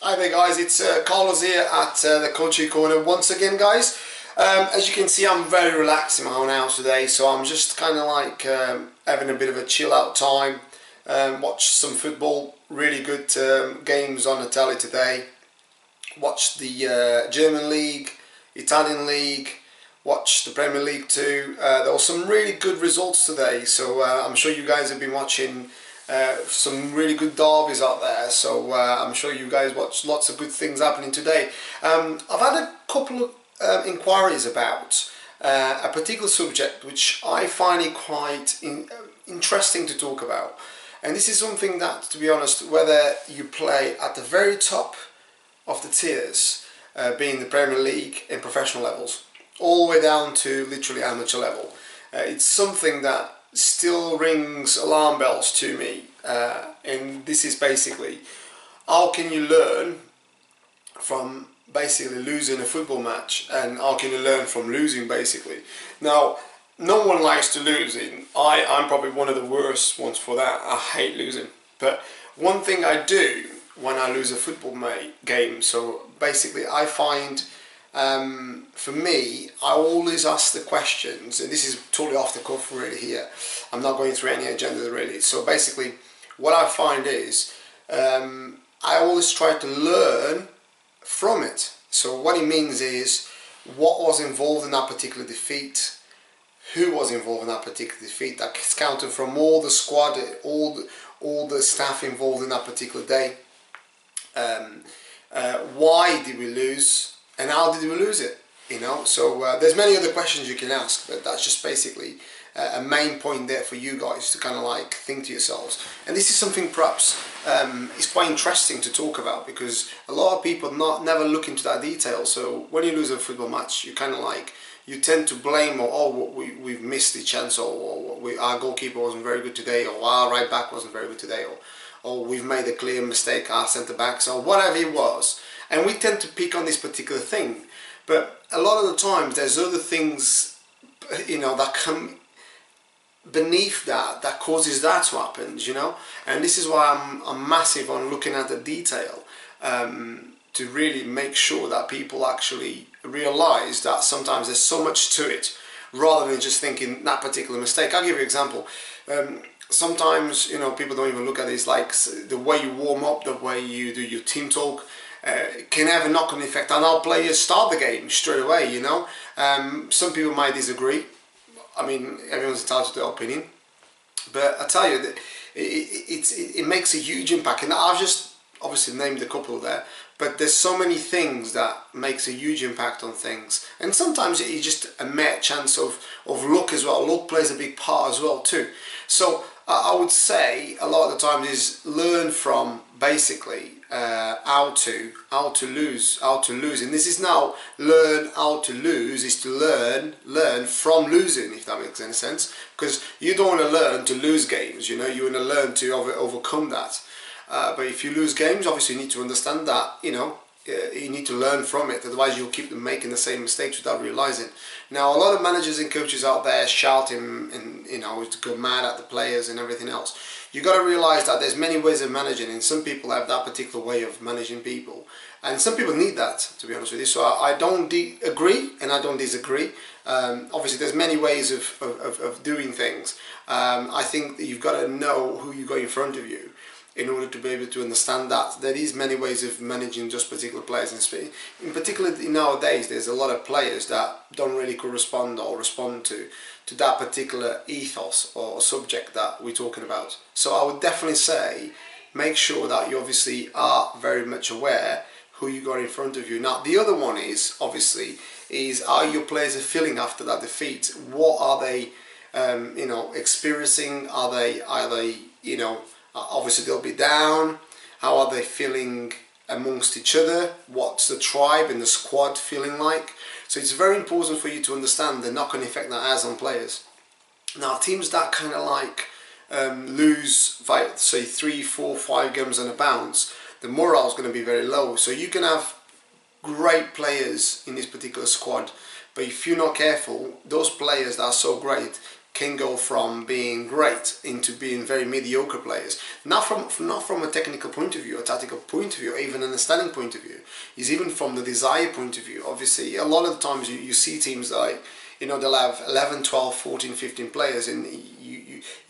Hi there guys, it's Carlos here at the Coaching Corner once again guys. As you can see, I'm very relaxed in my own house today, so I'm just kind of like having a bit of a chill out time. Watch some football, really good games on the telly today. Watch the German League, Italian League, watch the Premier League too. There were some really good results today, so I'm sure you guys have been watching some really good derbies out there, so I'm sure you guys watch lots of good things happening today. I've had a couple of inquiries about a particular subject which I find it quite interesting to talk about, and this is something that, to be honest, whether you play at the very top of the tiers, being the Premier League and professional levels, all the way down to literally amateur level, it's something that still rings alarm bells to me, and this is basically, how can you learn from basically losing a football match, and how can you learn from losing basically. Now, no one likes to losing. I'm probably one of the worst ones for that. I hate losing, but one thing I do when I lose a football game, so basically I find, for me, I always ask the questions, and this is totally off the cuff really here, I'm not going through any agenda really. So basically what I find is I always try to learn from it. So what it means is, what was involved in that particular defeat, who was involved in that particular defeat, that's counted from all the squad, all the staff involved in that particular day. Why did we lose, and how did we lose it? You know, so there's many other questions you can ask, but that's just basically a main point there for you guys to kind of like think to yourselves. And this is something perhaps is quite interesting to talk about, because a lot of people never look into that detail. So when you lose a football match, you kind of like, you tend to blame, or we've missed the chance, or our goalkeeper wasn't very good today, or our right back wasn't very good today, or we've made a clear mistake, our centre backs, or whatever it was. And we tend to pick on this particular thing. But a lot of the times there's other things, you know, that come beneath that causes that to happen, you know. And this is why I'm massive on looking at the detail, to really make sure that people actually realise that sometimes there's so much to it, rather than just thinking that particular mistake. I'll give you an example. Sometimes, you know, people don't even look at this, like the way you warm up, the way you do your team talk, can have a knock-on effect on how players start the game straight away, you know. Some people might disagree. I mean, everyone's entitled to their opinion, but I tell you that it makes a huge impact. And I've just obviously named a couple there, but there's so many things that makes a huge impact on things. And sometimes it's just a mere chance of luck as well. Luck plays a big part as well too. So I would say a lot of the time is learn from basically how to lose, and this is now, learn how to lose is to learn from losing, if that makes any sense, because you don't want to learn to lose games, you know, you want to learn to overcome that. But if you lose games, obviously you need to understand that, you know, you need to learn from it, otherwise you'll keep them making the same mistakes without realizing. Now, a lot of managers and coaches out there shouting and, you know, to go mad at the players and everything else. You got to realize that there's many ways of managing, and some people have that particular way of managing people, and some people need that, to be honest with you. So I don't agree and I don't disagree. Obviously there's many ways of doing things. I think that you've got to know who you got in front of you in order to be able to understand that there is many ways of managing just particular players. And in particular nowadays, there's a lot of players that don't really correspond or respond to that particular ethos or subject that we're talking about. So I would definitely say, make sure that you obviously are very much aware who you got in front of you. Now, the other one is obviously how your players are feeling after that defeat. What are they, you know, experiencing? Are they, you know, obviously they'll be down. How are they feeling amongst each other? What's the tribe and the squad feeling like? So it's very important for you to understand the knock-on effect that has on players. Now, teams that kind of like lose, say 3, 4, 5 games on a bounce, the morale is going to be very low. So you can have great players in this particular squad, but if you're not careful, those players that are so great can go from being great into being very mediocre players. Not from a technical point of view, a tactical point of view, even an understanding point of view. Is even from the desire point of view. Obviously, a lot of the times you see teams like, you know, they'll have 11, 12, 14, 15 players, and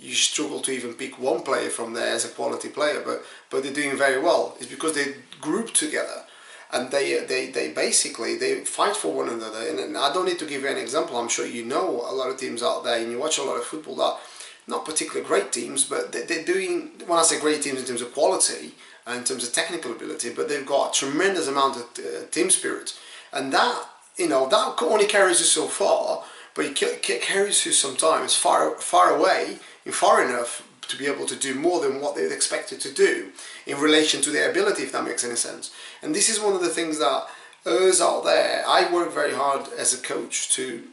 you struggle to even pick one player from there as a quality player, but they're doing very well. It's because they group together. And they basically they fight for one another. And I don't need to give you an example. I'm sure you know a lot of teams out there, and you watch a lot of football that not particularly great teams, but they're doing, when I say great teams in terms of quality and in terms of technical ability, but they've got a tremendous amount of team spirit, and that, you know, that only carries you so far, but it carries you sometimes far away and far enough to be able to do more than what they're expected to do in relation to their ability, if that makes any sense. And this is one of the things that us out there, I work very hard as a coach to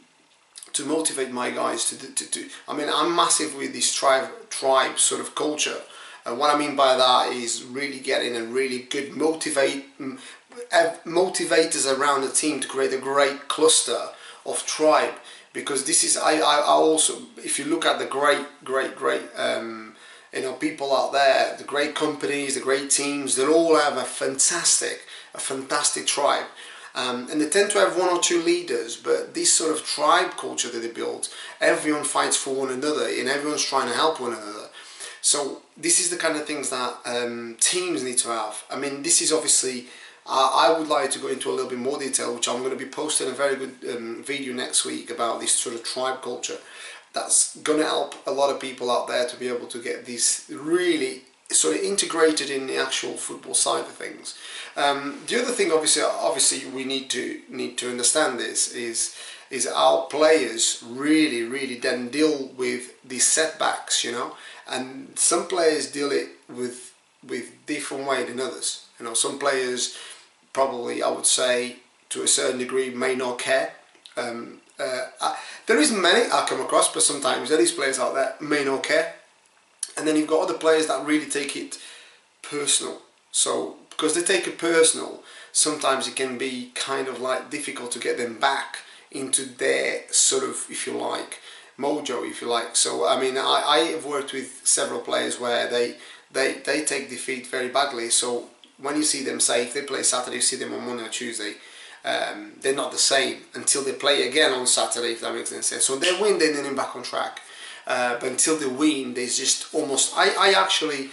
motivate my guys to I mean, I'm massive with this tribe sort of culture, and what I mean by that is really getting a really good motivators around the team to create a great cluster of tribe. Because this is, I also, if you look at the great you know, people out there, the great companies, the great teams, they all have a fantastic tribe, and they tend to have one or two leaders. But this sort of tribe culture that they build, everyone fights for one another, and everyone's trying to help one another. So this is the kind of things that teams need to have. I mean, this is obviously. I would like to go into a little bit more detail, which I'm going to be posting a very good video next week about this sort of tribe culture. That's going to help a lot of people out there to be able to get this really sort of integrated in the actual football side of things. The other thing, obviously, we need to understand this is our players really then deal with these setbacks, you know, and some players deal it with different way than others. You know, some players probably, I would say, to a certain degree, may not care. There isn't many I come across, but sometimes there is players out there may not care. And then you've got other players that really take it personal. So, because they take it personal, sometimes it can be kind of like difficult to get them back into their sort of, if you like, mojo, if you like. So, I mean, I have worked with several players where they take defeat very badly. So when you see them, say if they play Saturday, you see them on Monday or Tuesday, they're not the same until they play again on Saturday, if that makes any sense. So when they win, then they're back on track. But until they win, there's just almost, I actually,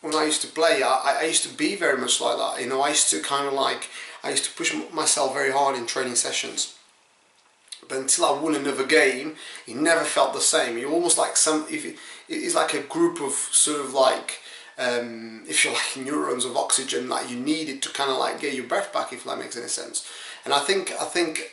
when I used to play, I used to be very much like that. You know, I used to kind of like, I used to push myself very hard in training sessions. But until I won another game, it never felt the same. You almost like it's like a group of sort of like, if you like, neurons of oxygen that you needed to kind of like get your breath back, if that makes any sense. And I think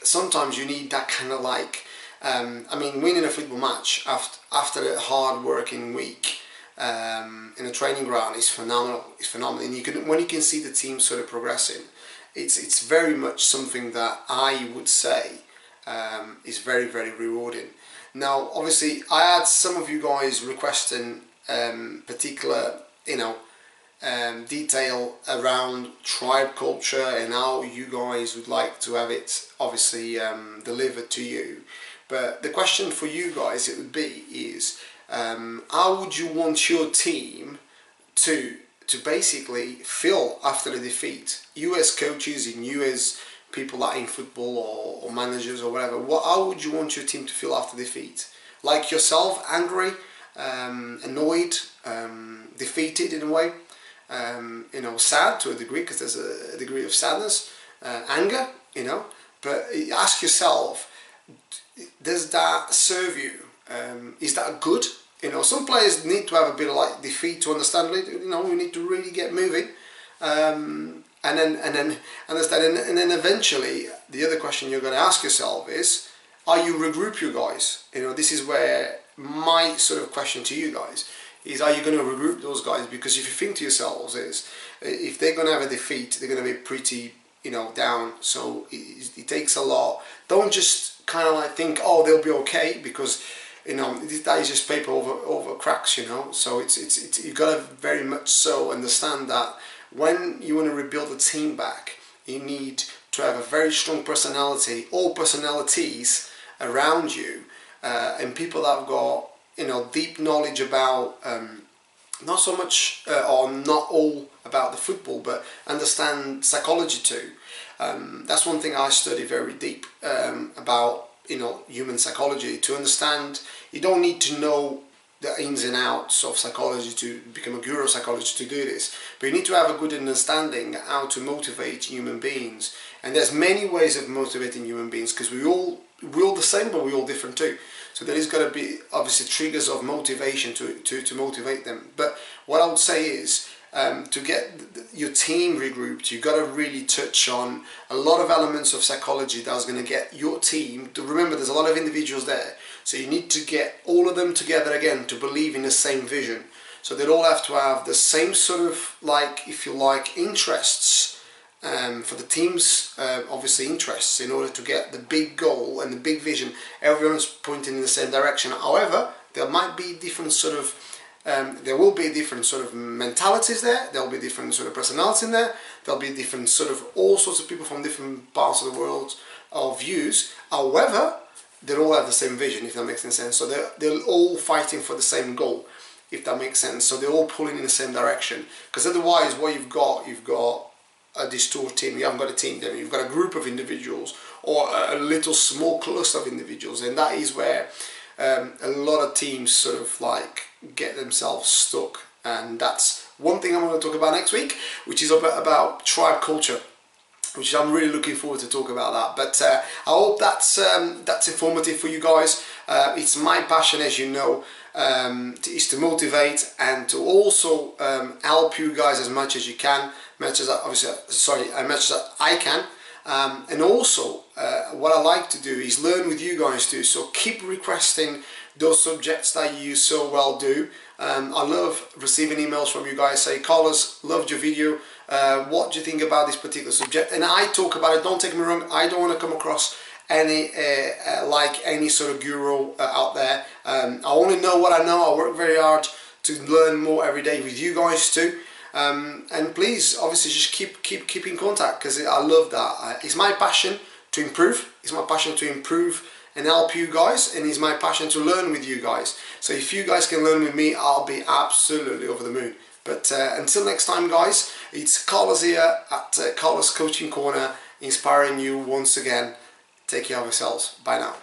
sometimes you need that kind of like, I mean, winning a football match after a hard working week in a training ground is phenomenal. It's phenomenal, and when you can see the team sort of progressing, it's very much something that I would say is very rewarding. Now, obviously, I had some of you guys requesting particular, you know, detail around tribe culture and how you guys would like to have it obviously delivered to you. But the question for you guys, it would be, is how would you want your team to basically feel after the defeat? You as coaches and you as people that are in football or managers or whatever, how would you want your team to feel after defeat? Like yourself, angry, annoyed, defeated in a way, you know, sad to a degree, because there's a degree of sadness, anger, you know. But ask yourself, does that serve you? Is that good? You know, some players need to have a bit of like defeat to understand it. You know, we need to really get moving, and then understand. And then eventually, the other question you're going to ask yourself is, are you regroup you guys? You know, this is where my sort of question to you guys is, are you going to regroup those guys? Because if you think to yourselves is, if they're going to have a defeat, they're going to be pretty, you know, down. So it takes a lot. Don't just kind of like think, oh, they'll be okay, because, you know, that is just paper over cracks, you know. So it's you've got to very much so understand that when you want to rebuild the team back, you need to have a very strong personality or personalities around you and people that have got, you know, deep knowledge about not so much or not all about the football, but understand psychology too. That's one thing I study very deep about, you know, human psychology. To understand, you don't need to know the ins and outs of psychology to become a guru of psychology to do this, but you need to have a good understanding how to motivate human beings. And there's many ways of motivating human beings, because we're all the same, but we're all different too. So there is going to be obviously triggers of motivation to motivate them. But what I would say is, to get your team regrouped, you've got to really touch on a lot of elements of psychology that's going to get your team to remember there's a lot of individuals there. So you need to get all of them together again to believe in the same vision. So they all have to have the same sort of, like, if you like, interests. For the team's obviously interests, in order to get the big goal and the big vision, everyone's pointing in the same direction. However, there might be different sort of there will be different sort of mentalities there, there'll be different sort of personalities in there, there'll be different sort of all sorts of people from different parts of the world of views. However, they all have the same vision, if that makes any sense. So they're all fighting for the same goal, if that makes sense. So they're all pulling in the same direction, because otherwise what you've got a distorted team. You haven't got a team there, you've got a group of individuals or a little small cluster of individuals, and that is where a lot of teams sort of like get themselves stuck. And that's one thing I'm going to talk about next week, which is about tribe culture, which I'm really looking forward to talk about that. But I hope that's informative for you guys. It's my passion, as you know, is to motivate and to also help you guys as much as you can, as much as I can. And also, what I like to do is learn with you guys too. So keep requesting those subjects that you so well do. I love receiving emails from you guys say, Carlos, loved your video. What do you think about this particular subject? And I talk about it. Don't take me wrong. I don't want to come across any like any sort of guru out there. I only know what I know. I work very hard to learn more every day with you guys too. And please, obviously, just keep in contact, because I love that. It's my passion to improve. It's my passion to improve and help you guys, and it's my passion to learn with you guys. So if you guys can learn with me, I'll be absolutely over the moon. But until next time, guys, it's Carlos here at Carlos Coaching Corner, inspiring you once again. Take care of yourselves. Bye now.